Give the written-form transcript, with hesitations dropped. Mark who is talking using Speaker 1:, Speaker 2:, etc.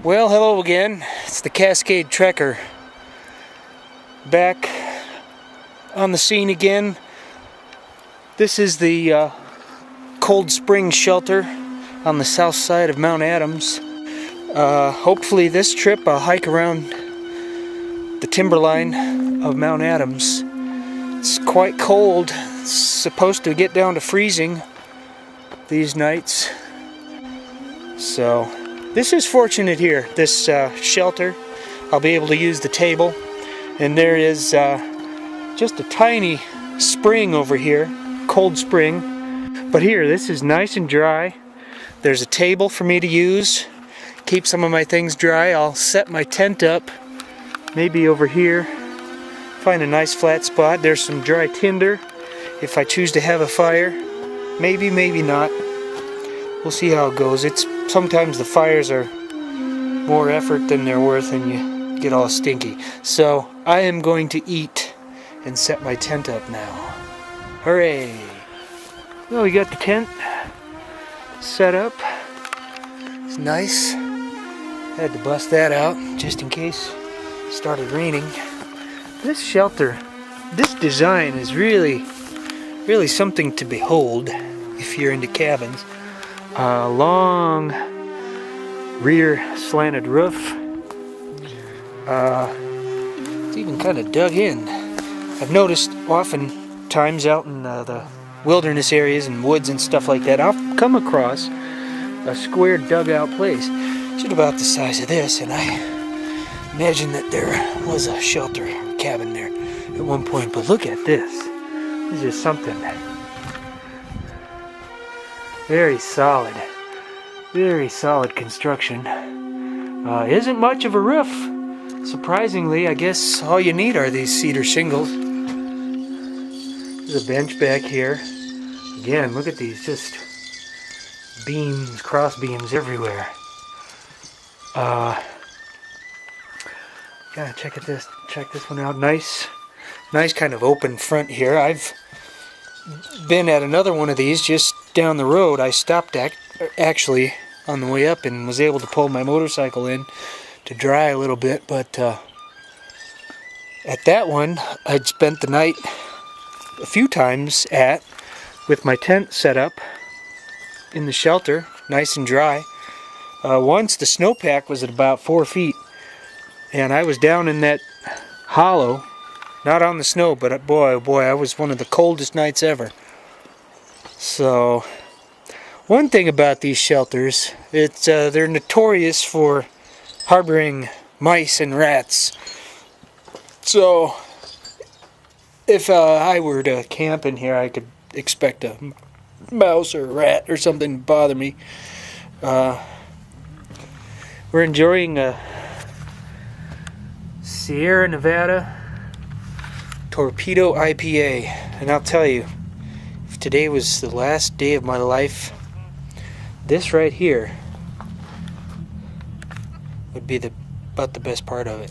Speaker 1: Well, hello again. It's the Cascade Trekker. Back on the scene again. This is the cold spring shelter on the south side of Mount Adams. Hopefully this trip I'll hike around the timberline of Mount Adams. It's quite cold. It's supposed to get down to freezing these nights. So this is fortunate here, this shelter. I'll be able to use the table. And there is just a tiny spring over here, cold spring. But here, this is nice and dry. There's a table for me to use. Keep some of my things dry. I'll set my tent up, maybe over here. Find a nice flat spot. There's some dry tinder if I choose to have a fire. Maybe, maybe not. We'll see how it goes. Sometimes the fires are more effort than they're worth and you get all stinky. So I am going to eat and set my tent up now. Hooray! Well, we got the tent set up. It's nice. Had to bust that out just in case it started raining. This shelter, this design is really something to behold if you're into cabins. Long rear slanted roof. It's even kind of dug in. I've noticed oftentimes out in the wilderness areas and woods and stuff like that, I'll come across a square dug out place. It's about the size of this, and I imagine that there was a shelter or cabin there at one point. But look at this. This is something very solid construction. Isn't much of a roof. Surprisingly, I guess all you need are these cedar shingles. There's a bench back here. Again, look at these, just beams, cross beams everywhere. Gotta check this one out. Nice kind of open front here. I've been at another one of these just down the road. I stopped actually on the way up and was able to pull my motorcycle in to dry a little bit, but at that one I'd spent the night a few times with my tent set up in the shelter, nice and dry. Once the snowpack was at about 4 feet, and I was down in that hollow, not on the snow, but boy, oh boy, I was one of the coldest nights ever. So, one thing about these shelters, they're notorious for harboring mice and rats. So, if I were to camp in here, I could expect a mouse or a rat or something to bother me. We're enjoying Sierra Nevada Torpedo IPA, and I'll tell you, if today was the last day of my life, this right here would be about the best part of it.